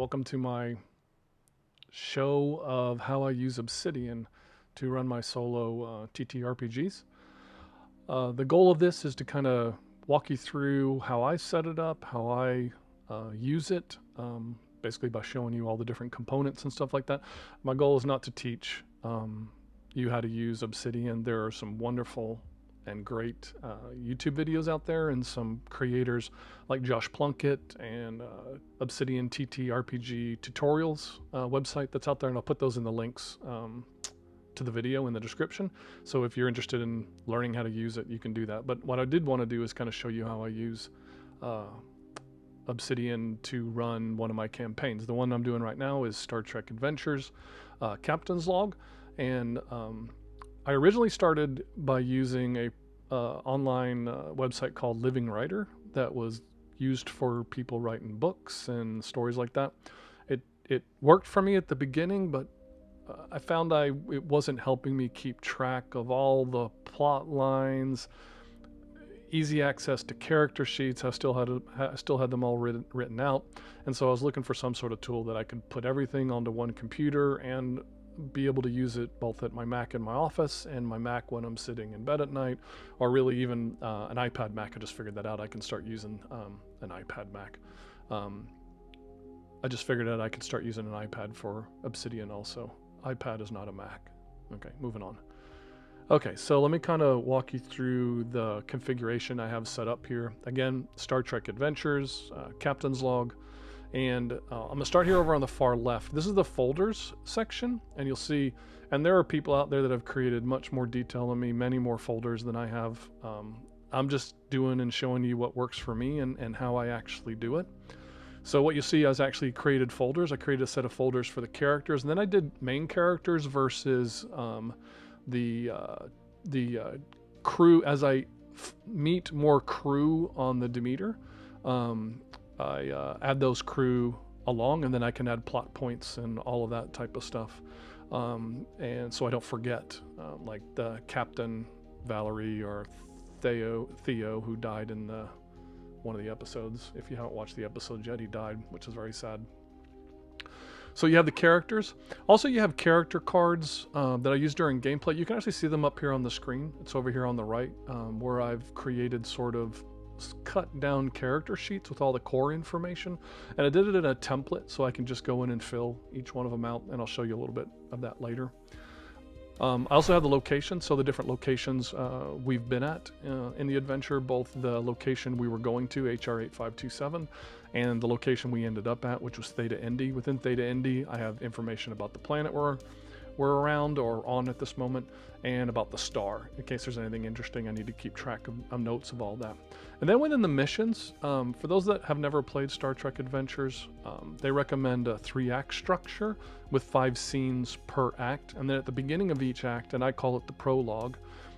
Welcome to my show of how I use Obsidian to run my solo TTRPGs. The goal of this is to kind of walk you through how I set it up, how I use it, basically by showing you all the different components and stuff like that. My goal is not to teach you how to use Obsidian. There are some wonderful and great YouTube videos out there, and some creators like Josh Plunkett and Obsidian TTRPG tutorials website that's out there, and I'll put those in the links to the video in the description. So if you're interested in learning how to use it, you can do that. But what I did want to do is kind of show you how I use Obsidian to run one of my campaigns. The one I'm doing right now is Star Trek Adventures Captain's Log, and I originally started by using a online website called Living Writer that was used for people writing books and stories like that. It worked for me at the beginning, but I found it wasn't helping me keep track of all the plot lines, easy access to character sheets. I still had them all written out, and so I was looking for some sort of tool that I could put everything onto one computer and be able to use it both at my Mac in my office and my Mac when I'm sitting in bed at night, or really even an iPad Mac. I just figured that out. I can start using an iPad Mac. I just figured out I could start using an iPad for Obsidian also. iPad is not a Mac. Okay, moving on. Okay, so let me kind of walk you through the configuration I have set up here. Again, Star Trek Adventures, Captain's Log. And I'm going to start here over on the far left. This is the folders section, and you'll see, and there are people out there that have created much more detail than me, many more folders than I have. I'm just doing and showing you what works for me and how I actually do it. So what you see is actually created folders. I created a set of folders for the characters, and then I did main characters versus the crew. As I meet more crew on the Demeter, I add those crew along, and then I can add plot points and all of that type of stuff. And so I don't forget, like the Captain Valerie or Theo, who died in one of the episodes. If you haven't watched the episode yet, he died, which is very sad. So you have the characters. Also, you have character cards that I use during gameplay. You can actually see them up here on the screen. It's over here on the right, where I've created sort of cut down character sheets with all the core information, and I did it in a template so I can just go in and fill each one of them out, and I'll show you a little bit of that later. I also have the locations, so the different locations we've been at in the adventure, both the location we were going to, HR 8527, and the location we ended up at, which was Theta-ND. Within Theta-ND, I have information about the planet we're around or on at this moment, and about the star, in case there's anything interesting I need to keep track of notes of all that. And then within the missions, for those that have never played Star Trek Adventures, they recommend a 3-act structure with 5 scenes per act. And then at the beginning of each act, and I call it the prologue,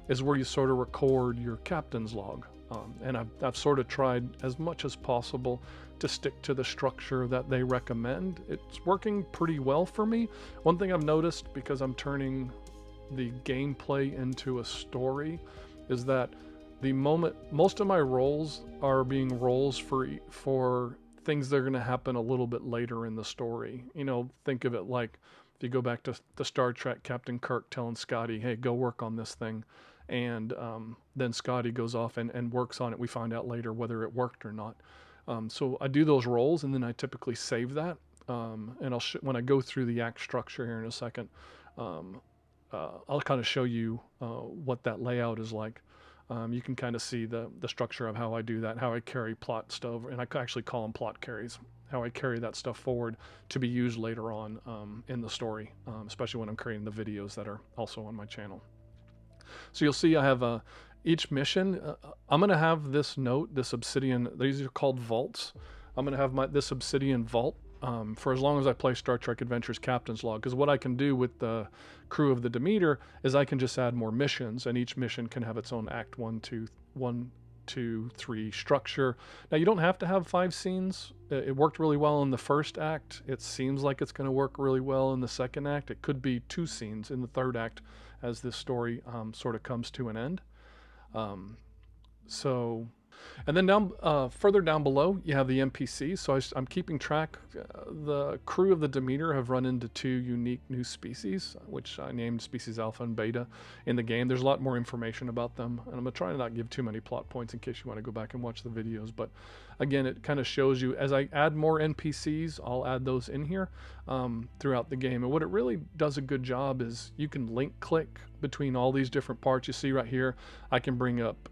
is where you sort of record your captain's log. And I've sort of tried as much as possible to stick to the structure that they recommend. It's working pretty well for me. One thing I've noticed, because I'm turning the gameplay into a story, is that the moment most of my roles are being roles for things that are going to happen a little bit later in the story. You know, think of it like if you go back to the Star Trek, Captain Kirk telling Scotty, hey, go work on this thing. And then Scotty goes off and works on it. We find out later whether it worked or not. So I do those roles, and then I typically save that. And when I go through the act structure here in a second, I'll kind of show you what that layout is like. You can kind of see the structure of how I do that, how I carry plot stuff, and I actually call them plot carries, how I carry that stuff forward to be used later on in the story, especially when I'm creating the videos that are also on my channel. So you'll see I have each mission. I'm going to have this note, this Obsidian, these are called vaults. I'm going to have this Obsidian vault for as long as I play Star Trek Adventures Captain's Log, because what I can do with the crew of the Demeter is I can just add more missions, and each mission can have its own act 1, 2, 3 structure. Now, you don't have to have 5 scenes. It worked really well in the first act. It seems like it's going to work really well in the second act. It could be 2 scenes in the third act as this story sort of comes to an end. So And then further down below, you have the NPCs. So I'm keeping track. The crew of the Demeter have run into 2 unique new species, which I named Species Alpha and Beta in the game. There's a lot more information about them, and I'm going to try to not give too many plot points in case you want to go back and watch the videos. But again, it kind of shows you, as I add more NPCs, I'll add those in here throughout the game. And what it really does a good job is you can link click between all these different parts. You see right here, I can bring up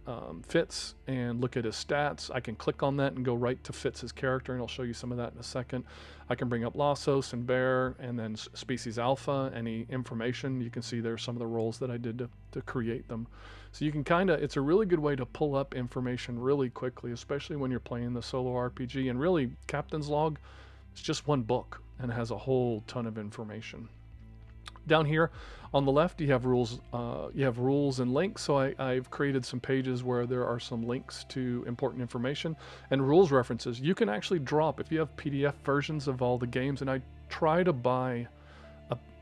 Fitz and look at his stats. I can click on that and go right to Fitz's character, and I'll show you some of that in a second. I can bring up Lassos and Bear, and then Species Alpha, any information. You can see there's some of the roles that I did to create them. So you can it's a really good way to pull up information really quickly, especially when you're playing the solo RPG. And really, Captain's Log, it's just one book and has a whole ton of information. Down here on the left, you have rules. You have rules and links. So I've created some pages where there are some links to important information and rules references. You can actually drop if you have PDF versions of all the games. And I try to buy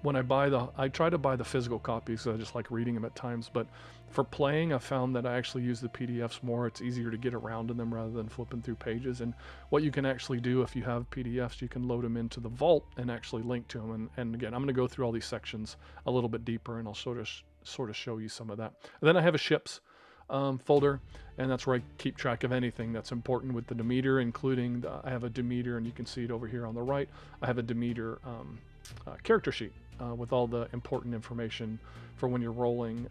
I try to buy the physical copies because I just like reading them at times. But for playing, I found that I actually use the PDFs more. It's easier to get around in them rather than flipping through pages. And what you can actually do if you have PDFs, you can load them into the vault and actually link to them. And again, I'm going to go through all these sections a little bit deeper, and I'll sort of show you some of that. And then I have a ships folder, and that's where I keep track of anything that's important with the Demeter, including I have a Demeter, and you can see it over here on the right. I have a Demeter character sheet with all the important information for when you're rolling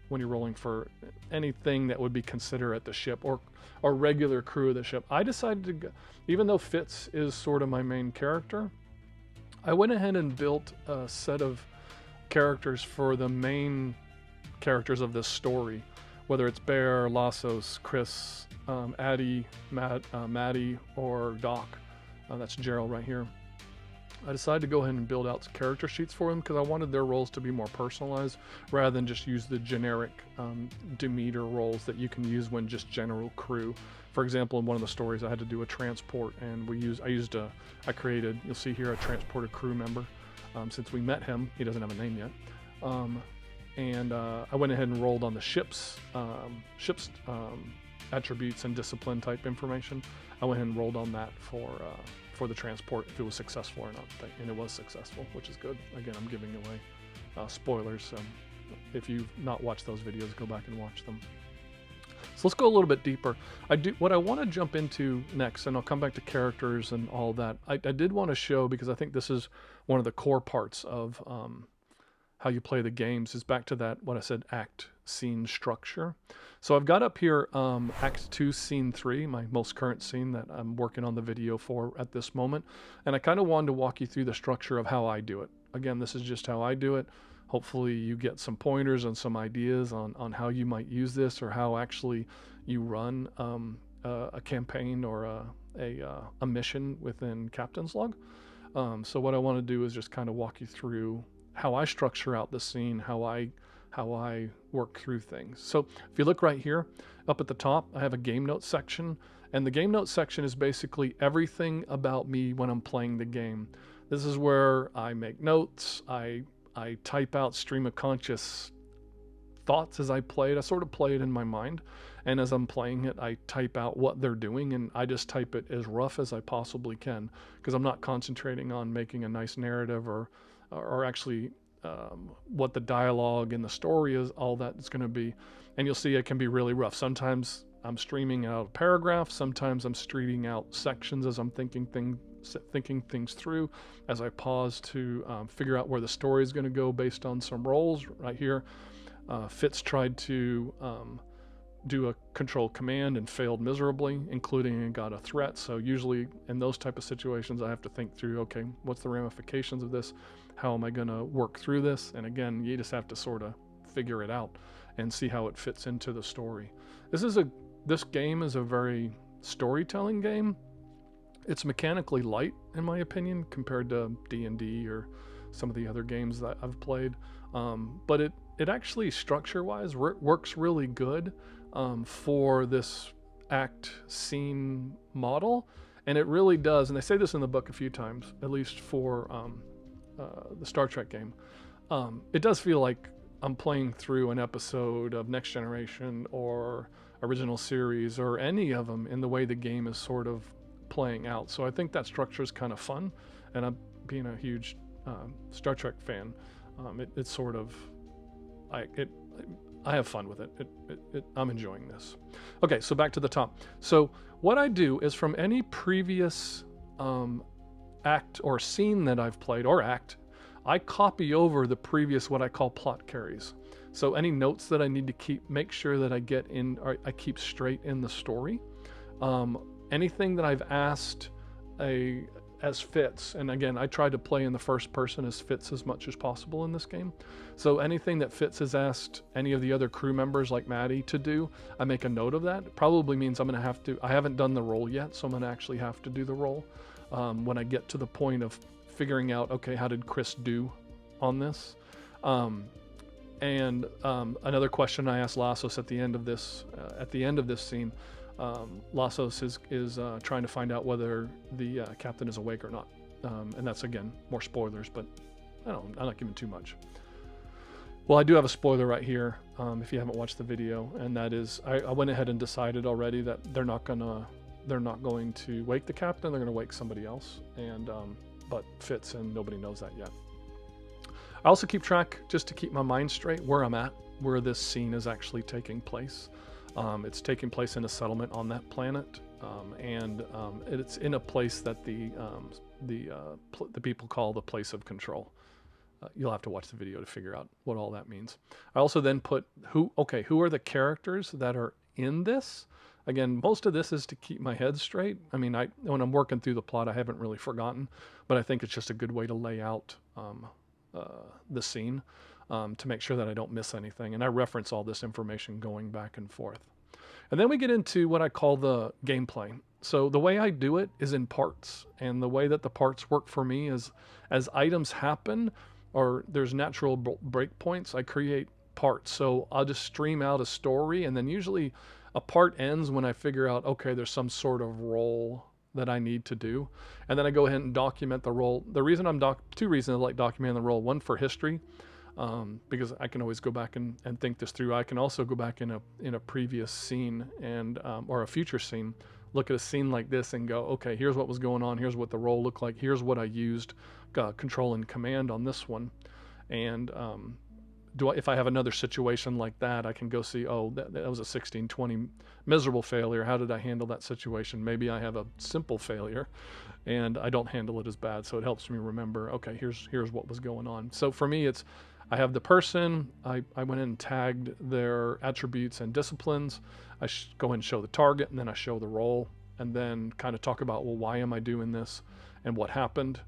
when you're rolling for anything that would be considered at the ship or regular crew of the ship. I decided to go, even though Fitz is sort of my main character, I went ahead and built a set of characters for the main characters of this story, whether it's Bear, Lassos, Chris, Addie, Maddie, or Doc. That's Gerald right here. I decided to go ahead and build out character sheets for them because I wanted their roles to be more personalized rather than just use the generic Demeter roles that you can use when just general crew. For example, in one of the stories I had to do a transport, and I created, you'll see here, a transported crew member. Since we met him, he doesn't have a name yet. I went ahead and rolled on the ship's attributes and discipline type information. I went ahead and rolled on that for the transport, if it was successful or not, and it was successful, which is good. Again, I'm giving away spoilers, so if you've not watched those videos, go back and watch them. So let's go a little bit deeper. What I want to jump into next, and I'll come back to characters and all that. I did want to show, because I think this is one of the core parts of how you play the games, is back to that, what I said, act, scene structure. So I've got up here Act 2, Scene 3, my most current scene that I'm working on the video for at this moment. And I kind of wanted to walk you through the structure of how I do it. Again, this is just how I do it. Hopefully you get some pointers and some ideas on how you might use this, or how actually you run a campaign or a mission within Captain's Log. So what I want to do is just kind of walk you through how I structure out the scene, how I work through things. So if you look right here, up at the top, I have a game notes section, and the game notes section is basically everything about me when I'm playing the game. This is where I make notes, I type out stream of conscious thoughts as I play it. I sort of play it in my mind, and as I'm playing it, I type out what they're doing, and I just type it as rough as I possibly can, because I'm not concentrating on making a nice narrative or actually what the dialogue and the story is, all that is going to be. And you'll see it can be really rough. Sometimes I'm streaming out a paragraph, sometimes I'm streaming out sections as I'm thinking things through, as I pause to figure out where the story is going to go based on some roles. Right here, Fitz tried to do a control command and failed miserably, including and got a threat. So usually in those type of situations, I have to think through, okay, what's the ramifications of this? How am I going to work through this? And again, you just have to sort of figure it out and see how it fits into the story. This game is a very storytelling game. It's mechanically light, in my opinion, compared to D&D or some of the other games that I've played. But it actually, structure-wise, works really good for this act scene model. And it really does, and they say this in the book a few times, at least for the Star Trek game. It does feel like I'm playing through an episode of Next Generation or original series or any of them in the way the game is sort of playing out. So I think that structure is kind of fun, and I'm being a huge Star Trek fan. It's sort of I have fun with it. I'm enjoying this. Okay, so back to the top. So what I do is from any previous act or scene that I've played, or act, I copy over the previous what I call plot carries. So any notes that I need to make sure that I get in, or I keep straight in the story. Anything that I've asked as Fitz, and again, I try to play in the first person as Fitz as much as possible in this game. So anything that Fitz has asked any of the other crew members like Maddie to do, I make a note of that. It probably means I'm going to have to, I haven't done the role yet, so I'm going to actually have to do the role when I get to the point of figuring out, okay, how did Chris do on this? Another question I asked Lassos at the end of this scene, Lassos is trying to find out whether the captain is awake or not. And that's, again, more spoilers, but I'm not giving too much. Well, I do have a spoiler right here, if you haven't watched the video, and that is, I went ahead and decided already that they're not going to wake the captain, they're going to wake somebody else, and but Fitz, and nobody knows that yet. I also keep track, just to keep my mind straight, where I'm at, where this scene is actually taking place. It's taking place in a settlement on that planet, and it's in a place that the people call the place of control. You'll have to watch the video to figure out what all that means. I also then put who are the characters that are in this. Again, most of this is to keep my head straight. I mean, when I'm working through the plot, I haven't really forgotten, but I think it's just a good way to lay out the scene. To make sure that I don't miss anything. And I reference all this information going back and forth. And then we get into what I call the gameplay. So the way I do it is in parts. And the way that the parts work for me is as items happen or there's natural breakpoints, I create parts. So I'll just stream out a story, and then usually a part ends when I figure out, okay, there's some sort of role that I need to do. And then I go ahead and document the role. The reason two reasons I like documenting the role. One, for history. Because I can always go back and think this through. I can also go back in a previous scene and or a future scene, look at a scene like this and go, okay, here's what was going on, here's what the role looked like, here's what I used control and command on this one, and if I have another situation like that, I can go see, oh, that was a 1620 miserable failure. How did I handle that situation? Maybe I have a simple failure and I don't handle it as bad, so it helps me remember, okay, here's what was going on. So for me, it's I have the person, I went in and tagged their attributes and disciplines. I go ahead and show the target, and then I show the role, and then kind of talk about, well, why am I doing this, and what happened,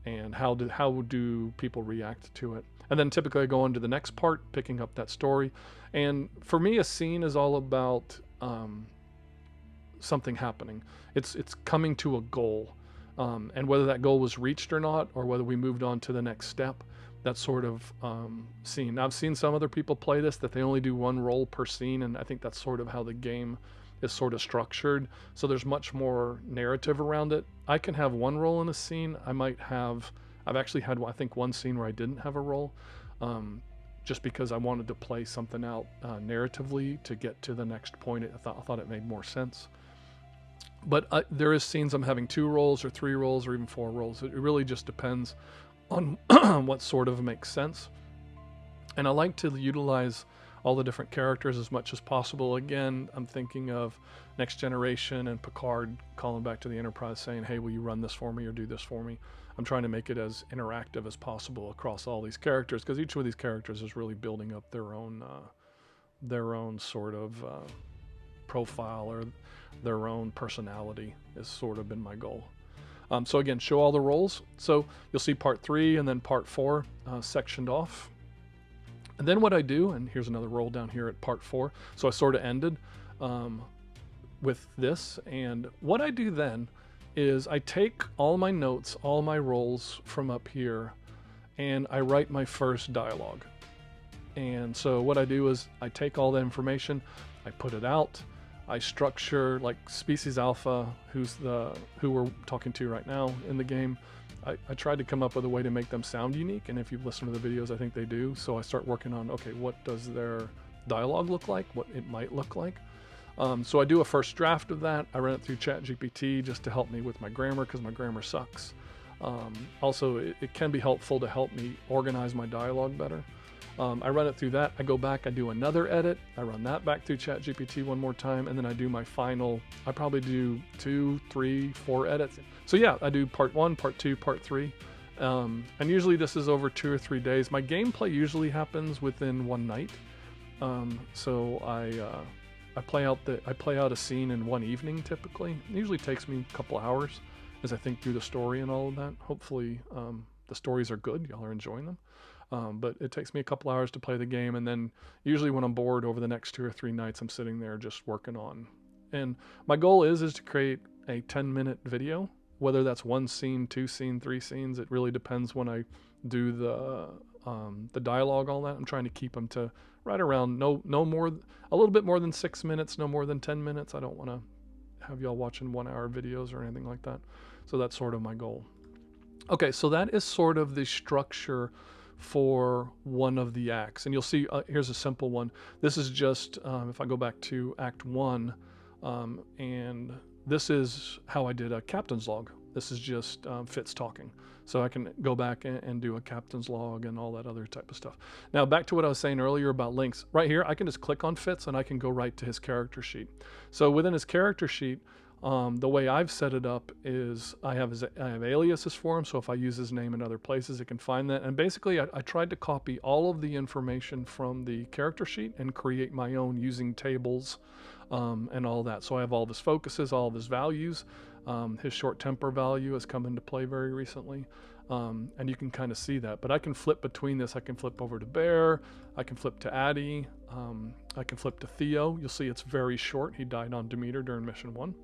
and how do people react to it. And then typically I go on to the next part, picking up that story. And for me, a scene is all about something happening. It's coming to a goal, and whether that goal was reached or not, or whether we moved on to the next step. That sort of scene. I've seen some other people play this that they only do one role per scene, and I think that's sort of how the game is sort of structured. So there's much more narrative around it. I can have one role in a scene. I've actually had, I think, one scene where I didn't have a role, just because I wanted to play something out narratively to get to the next point. I thought it made more sense. But there is scenes I'm having 2 roles or 3 roles or even 4 roles. It really just depends on what sort of makes sense. And I like to utilize all the different characters as much as possible. Again, I'm thinking of Next Generation and Picard calling back to the Enterprise saying, hey, will you run this for me or do this for me? I'm trying to make it as interactive as possible across all these characters, because each of these characters is really building up their own sort of profile, or their own personality has sort of been my goal. So again, show all the roles. So you'll see part 3 and then part 4 sectioned off. And then what I do, and here's another roll down here at part 4. So I sort of ended with this. And what I do then is I take all my notes, all my roles from up here, and I write my first dialogue. And so what I do is I take all the information, I put it out. I structure, like Species Alpha, who we're talking to right now in the game. I tried to come up with a way to make them sound unique, and if you've listened to the videos, I think they do. So I start working on, okay, what does their dialogue look like, what it might look like. So I do a first draft of that. I run it through ChatGPT just to help me with my grammar, because my grammar sucks. Also, it can be helpful to help me organize my dialogue better. I run it through that. I go back, I do another edit. I run that back through ChatGPT one more time, and then I do my final. I probably do 2, 3, 4 edits. So yeah, I do part 1, part 2, part 3. And usually this is over 2 or 3 days. My gameplay usually happens within one night. So I play out a scene in one evening typically. It usually takes me a couple hours as I think through the story and all of that. Hopefully the stories are good, y'all are enjoying them. But it takes me a couple hours to play the game, and then usually when I'm bored over the next 2 or 3 nights, I'm sitting there just working on. And my goal is to create a 10-minute video, whether that's 1 scene, 2 scenes, 3 scenes. It really depends when I do the dialogue, all that. I'm trying to keep them to right around no more, a little bit more than 6 minutes, no more than 10 minutes. I don't want to have y'all watching 1-hour videos or anything like that. So that's sort of my goal. Okay, so that is sort of the structure for one of the acts. And you'll see, here's a simple one. This is just, if I go back to Act 1, and this is how I did a captain's log. This is just Fitz talking. So I can go back and do a captain's log and all that other type of stuff. Now back to what I was saying earlier about links. Right here, I can just click on Fitz and I can go right to his character sheet. So within his character sheet, the way I've set it up is I have aliases for him. So if I use his name in other places, it can find that. And basically, I tried to copy all of the information from the character sheet and create my own using tables and all that. So I have all of his focuses, all of his values. His short temper value has come into play very recently. And you can kind of see that. But I can flip between this. I can flip over to Bear. I can flip to Addie. I can flip to Theo. You'll see it's very short. He died on Demeter during mission 1.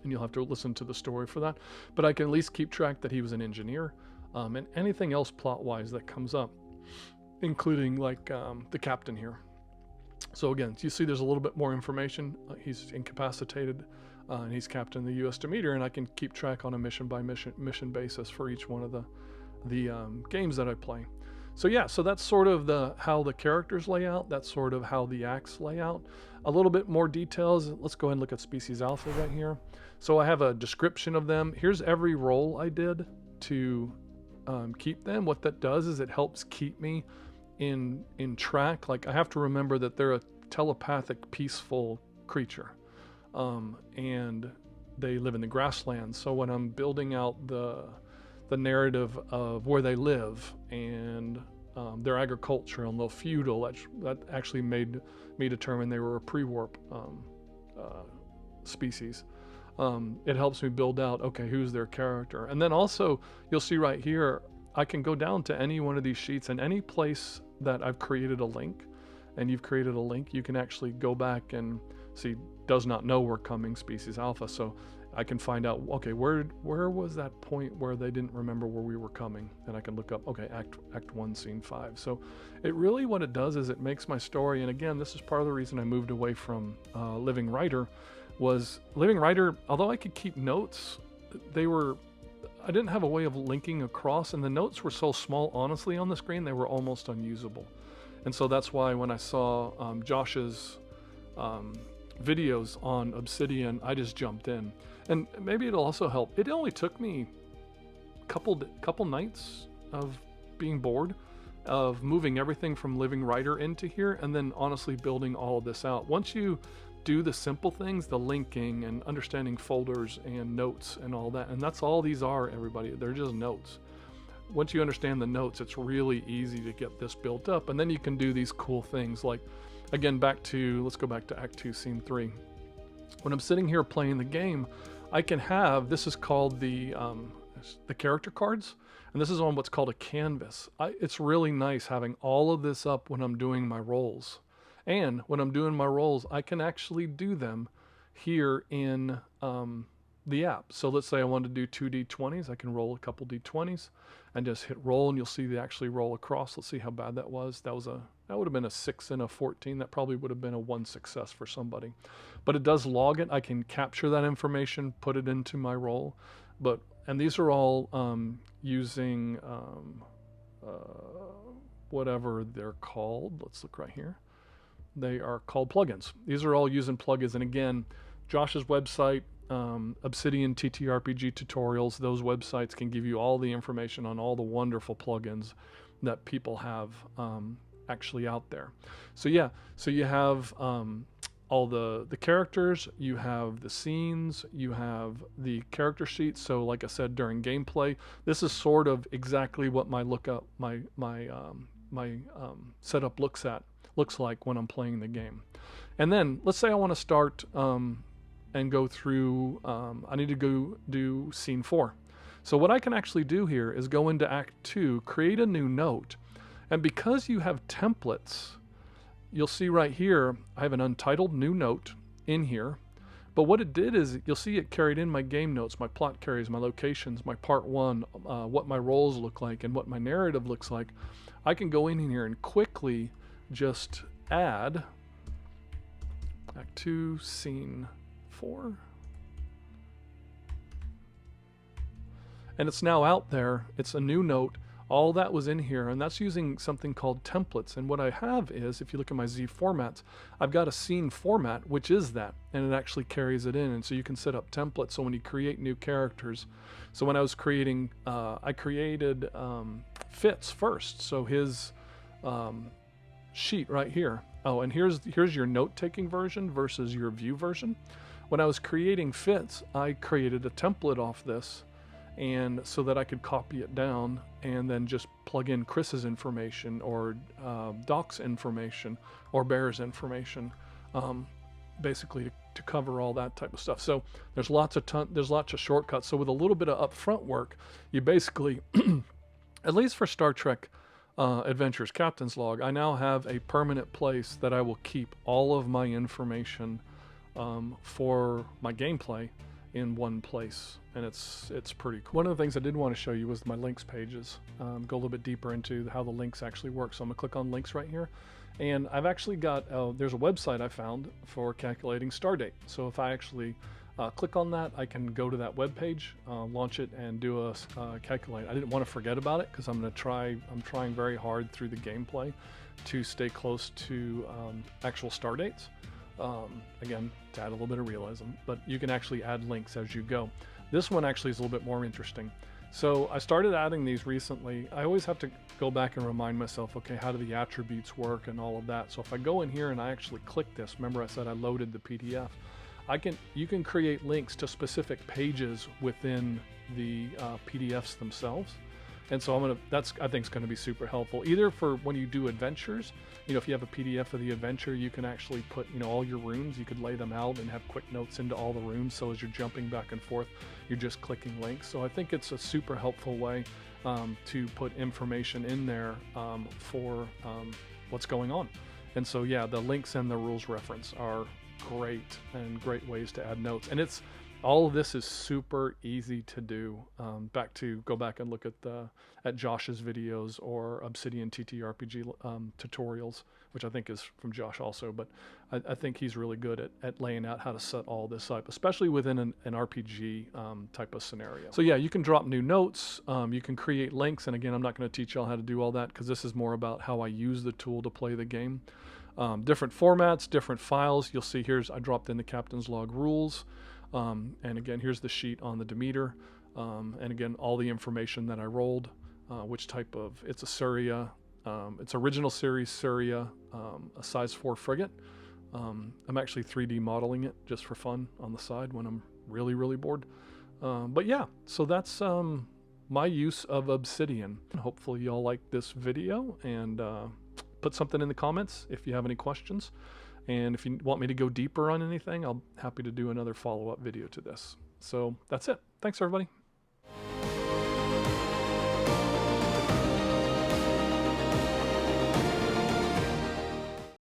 And you'll have to listen to the story for that. But I can at least keep track that he was an engineer, and anything else plot-wise that comes up, including like the captain here. So again, you see there's a little bit more information. He's incapacitated, and he's captain of the U.S. Demeter, and I can keep track on a mission basis for each one of the games that I play. So yeah, so that's sort of how the characters lay out. That's sort of how the acts lay out. A little bit more details. Let's go ahead and look at Species Alpha right here. So I have a description of them. Here's every roll I did to keep them. What that does is it helps keep me in track. Like I have to remember that they're a telepathic, peaceful creature, and they live in the grasslands. So when I'm building out the narrative of where they live and their agricultural and their feudal, that actually made me determine they were a pre-warp species. It helps me build out, okay, who's their character. And then also, you'll see right here, I can go down to any one of these sheets, and any place that I've created a link, and you've created a link, you can actually go back and see, does not know we're coming, Species Alpha. So I can find out, okay, where was that point where they didn't remember where we were coming? And I can look up, okay, Act 1, Scene 5. So it really, what it does is it makes my story, and again, this is part of the reason I moved away from Living Writer, was Living Writer, although I could keep notes, I didn't have a way of linking across, and the notes were so small, honestly, on the screen, they were almost unusable. And so that's why when I saw Josh's videos on Obsidian, I just jumped in. And maybe it'll also help. It only took me a couple nights of being bored, of moving everything from Living Writer into here, and then honestly building all of this out. Once you do the simple things, the linking and understanding folders and notes and all that, and that's all these are, everybody. They're just notes. Once you understand the notes, it's really easy to get this built up, and then you can do these cool things like, again, let's go back to Act 2, Scene 3. When I'm sitting here playing the game, I can have, this is called the character cards, and this is on what's called a canvas. It's really nice having all of this up when I'm doing my rolls. And when I'm doing my rolls, I can actually do them here in the app. So let's say I want to do 2 D20s. I can roll a couple D20s and just hit roll, and you'll see they actually roll across. Let's see how bad that was. That would have been a 6 and a 14. That probably would have been a 1 success for somebody. But it does log it. I can capture that information, put it into my roll. And these are all using whatever they're called. Let's look right here. They are called plugins. These are all using plugins. And again, Josh's website, Obsidian TTRPG tutorials, those websites can give you all the information on all the wonderful plugins that people have actually out there. So yeah, so you have all the characters, you have the scenes, you have the character sheets. So like I said, during gameplay, this is sort of exactly what my setup looks like when I'm playing the game. And then let's say I want to start and go through, I need to go do scene 4. So what I can actually do here is go into Act 2, create a new note, and because you have templates, you'll see right here, I have an untitled new note in here, but what it did is, you'll see it carried in my game notes, my plot carries, my locations, my part 1, what my roles look like, and what my narrative looks like. I can go in here and quickly just add Act 2, Scene 4. And it's now out there. It's a new note. All that was in here, and that's using something called templates. And what I have is, if you look at my Z formats, I've got a scene format, which is that, and it actually carries it in. And so you can set up templates. So when you create new characters, so when I was creating, I created Fitz first. So his sheet right here. Oh, and here's your note-taking version versus your view version. When I was creating Fitz, I created a template off this, and so that I could copy it down and then just plug in Chris's information or Doc's information or Bear's information, basically to cover all that type of stuff. So there's lots of shortcuts. So with a little bit of upfront work, you basically, at least for Star Trek Adventures Captain's Log, I now have a permanent place that I will keep all of my information for my gameplay in one place, and it's pretty cool. One of the things I did want to show you was my links pages. Go a little bit deeper into how the links actually work. So I'm gonna click on links right here, and I've actually got there's a website I found for calculating stardate. So if I actually click on that, I can go to that web page, launch it, and do a calculate. I didn't want to forget about it because I'm trying very hard through the gameplay to stay close to actual star dates. Again, to add a little bit of realism, but you can actually add links as you go. This one actually is a little bit more interesting. So I started adding these recently. I always have to go back and remind myself, okay, how do the attributes work and all of that. So if I go in here and I actually click this, remember I said I loaded the PDF, you can create links to specific pages within the PDFs themselves. And so I think it's going to be super helpful, either for when you do adventures. If you have a PDF of the adventure, you can actually put, all your rooms, you could lay them out and have quick notes into all the rooms. So as you're jumping back and forth, you're just clicking links. So I think it's a super helpful way to put information in there for what's going on. And so, yeah, the links and the rules reference are great and great ways to add notes. And all of this is super easy to do. Go back and look at Josh's videos or Obsidian TTRPG tutorials, which I think is from Josh also. But I think he's really good at laying out how to set all this up, especially within an RPG type of scenario. So yeah, you can drop new notes. You can create links. And again, I'm not going to teach y'all how to do all that because this is more about how I use the tool to play the game. Different formats, different files. You'll see I dropped in the Captain's Log rules. And again, here's the sheet on the Demeter, and again, all the information that I rolled, which type of, it's a Surya, it's original series Surya, a size 4 frigate. I'm actually 3D modeling it just for fun on the side when I'm really, really bored. But yeah, so that's my use of Obsidian. Hopefully y'all like this video, and put something in the comments if you have any questions. And if you want me to go deeper on anything, I'll be happy to do another follow-up video to this. So that's it. Thanks, everybody.